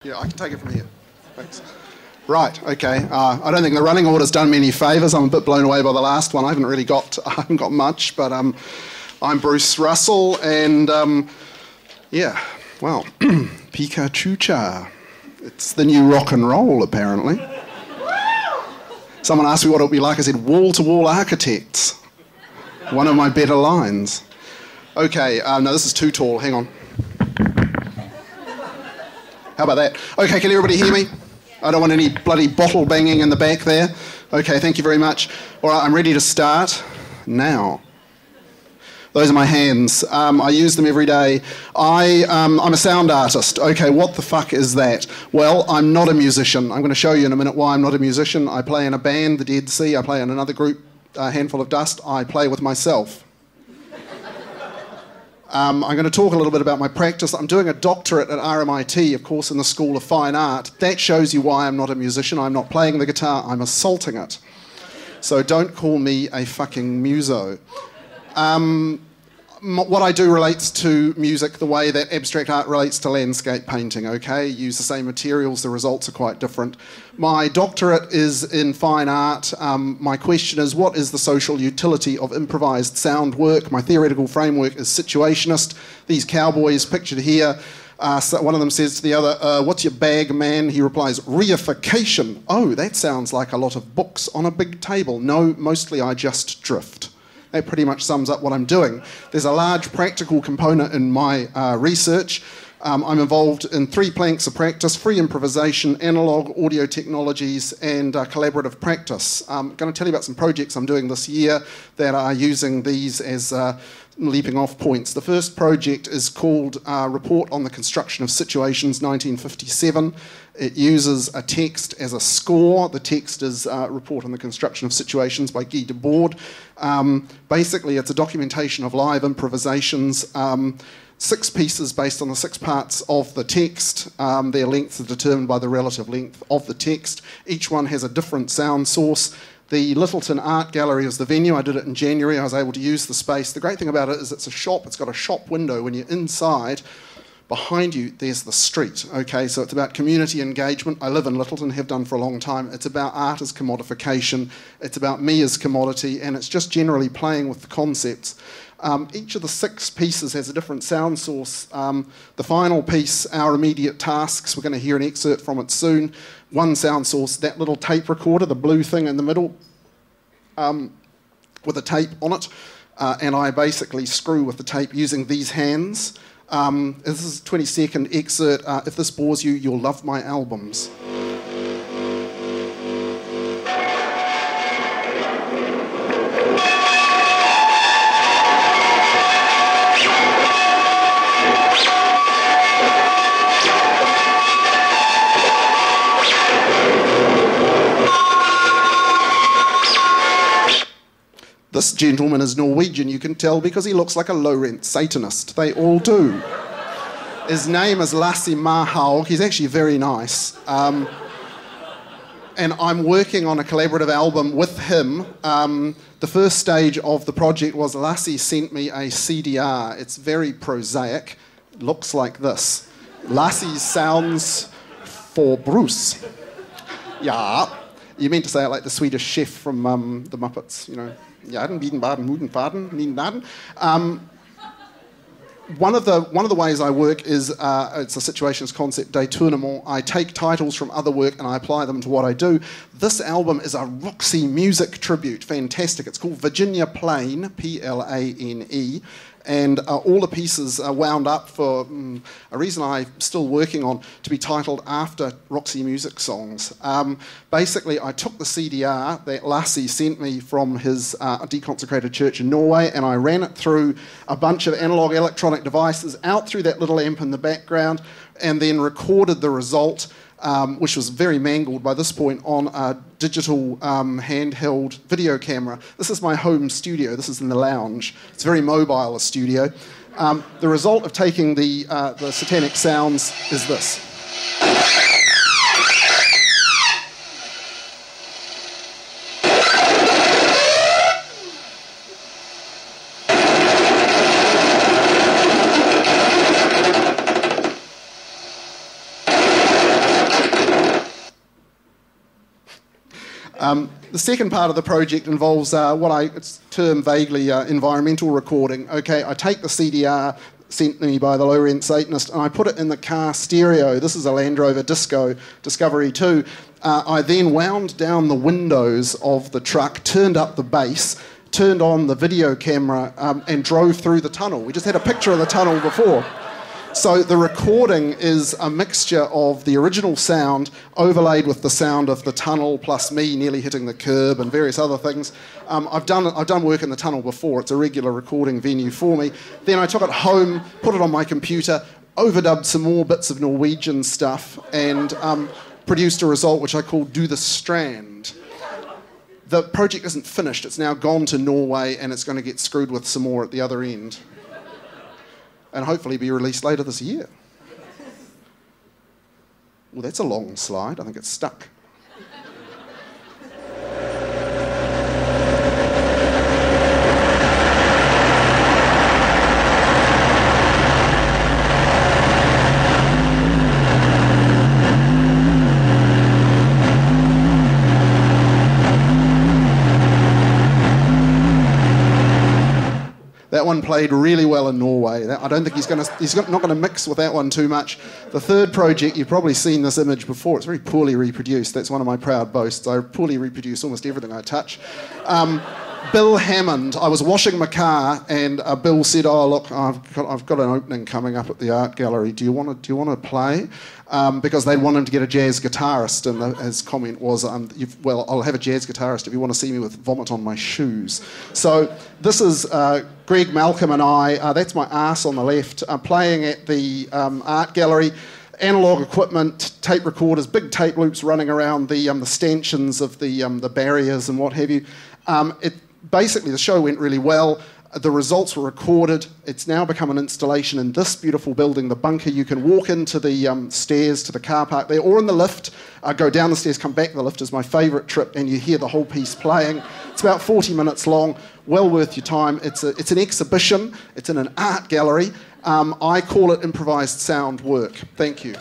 Yeah, I can take it from here. Thanks. Right, okay. I don't think the running order's done me any favours. I'm a bit blown away by the last one. I haven't got much, but I'm Bruce Russell, and yeah, well, Pikachu-cha. It's the new rock and roll, apparently. Someone asked me what it would be like. I said, wall-to-wall architects. One of my better lines. Okay, no, this is too tall. Hang on. How about that? Okay, can everybody hear me? I don't want any bloody bottle banging in the back there. Okay, thank you very much. All right, I'm ready to start now. Those are my hands. I use them every day. I'm a sound artist. Okay, what the fuck is that? Well, I'm not a musician. I'm going to show you in a minute why I'm not a musician. I play in a band, the Dead Sea. I play in another group, Handful of Dust. I play with myself. I'm going to talk a little bit about my practice. I'm doing a doctorate at RMIT, of course, in the School of Fine Art. That shows you why I'm not a musician. I'm not playing the guitar, I'm assaulting it. So don't call me a fucking muso. What I do relates to music the way that abstract art relates to landscape painting, okay? Use the same materials, the results are quite different. My doctorate is in fine art. My question is, what is the social utility of improvised sound work? My theoretical framework is situationist. These cowboys pictured here, so one of them says to the other, what's your bag, man? He replies, reification. Oh, that sounds like a lot of books on a big table. No, mostly I just drift. That pretty much sums up what I'm doing. There's a large practical component in my research. I'm involved in 3 planks of practice: free improvisation, analogue audio technologies, and collaborative practice. I'm going to tell you about some projects I'm doing this year that are using these as leaping off points. The first project is called Report on the Construction of Situations 1957. It uses a text as a score. The text is Report on the Construction of Situations by Guy Debord. Basically, it's a documentation of live improvisations, 6 pieces based on the 6 parts of the text. Their lengths are determined by the relative length of the text. Each one has a different sound source. The Littleton Art Gallery is the venue. I did it in January. I was able to use the space. The great thing about it is it's a shop. It's got a shop window. When you're inside, behind you, there's the street. Okay, so it's about community engagement. I live in Littleton, have done for a long time. It's about art as commodification. It's about me as commodity, and it's just generally playing with the concepts. Each of the 6 pieces has a different sound source. The final piece, Our Immediate Tasks, we're going to hear an excerpt from it soon. One sound source, that little tape recorder, the blue thing in the middle, with a tape on it, and I basically screw with the tape using these hands. This is a 20-second excerpt. If this bores you, you'll love my albums. This gentleman is Norwegian, you can tell, because he looks like a low-rent Satanist. They all do. His name is Lasse Marhaug. He's actually very nice. And I'm working on a collaborative album with him. The first stage of the project was Lasse sent me a CDR. It's very prosaic. It looks like this. Lasse's sounds for Bruce. Yeah. You meant to say it like the Swedish chef from the Muppets, you know. Jaden, Bieden, Baden, Muden, Baden, Nieden, Naden. One of the ways I work is it's a situations concept, détournement. I take titles from other work and I apply them to what I do. This album is a Roxy Music tribute. Fantastic. It's called Virginia Plain, Plane, and all the pieces are wound up for a reason I'm still working on, to be titled after Roxy Music songs. Basically, I took the CDR that Lasse sent me from his deconsecrated church in Norway, and I ran it through a bunch of analog electronic devices, out through that little amp in the background, and then recorded the result, which was very mangled by this point, on a digital handheld video camera. This is my home studio. This is in the lounge. It's very mobile, a studio. The result of taking the satanic sounds is this. The second part of the project involves what I term vaguely environmental recording. Okay, I take the CDR sent to me by the Low Rent Satanist and I put it in the car stereo. This is a Land Rover Disco Discovery 2. I then wound down the windows of the truck, turned up the bass, turned on the video camera and drove through the tunnel. We just had a picture of the tunnel before. So the recording is a mixture of the original sound overlaid with the sound of the tunnel plus me nearly hitting the curb and various other things. I've done work in the tunnel before. It's a regular recording venue for me. Then I took it home, put it on my computer, overdubbed some more bits of Norwegian stuff and produced a result which I called Do the Strand. The project isn't finished. It's now gone to Norway and it's going to get screwed with some more at the other end. And hopefully be released later this year. Well, that's a long slide. I think it's stuck. That one played really well in Norway. I don't think he's not going to mix with that one too much. The third project, you've probably seen this image before. It's very poorly reproduced. That's one of my proud boasts. I poorly reproduce almost everything I touch. Bill Hammond. I was washing my car, and Bill said, "Oh look, I've got an opening coming up at the art gallery. Do you want to play?" Because they want him to get a jazz guitarist, and his comment was, "Well, I'll have a jazz guitarist if you want to see me with vomit on my shoes." So this is Greg Malcolm and I. That's my arse on the left, playing at the art gallery. Analog equipment, tape recorders, big tape loops running around the stanchions of the barriers and what have you. Basically, the show went really well. The results were recorded. It's now become an installation in this beautiful building, the Bunker. You can walk into the stairs to the car park there, or in the lift, go down the stairs, come back. The lift is my favourite trip, and you hear the whole piece playing. It's about 40 minutes long, well worth your time. It's an exhibition. It's in an art gallery. I call it improvised sound work. Thank you.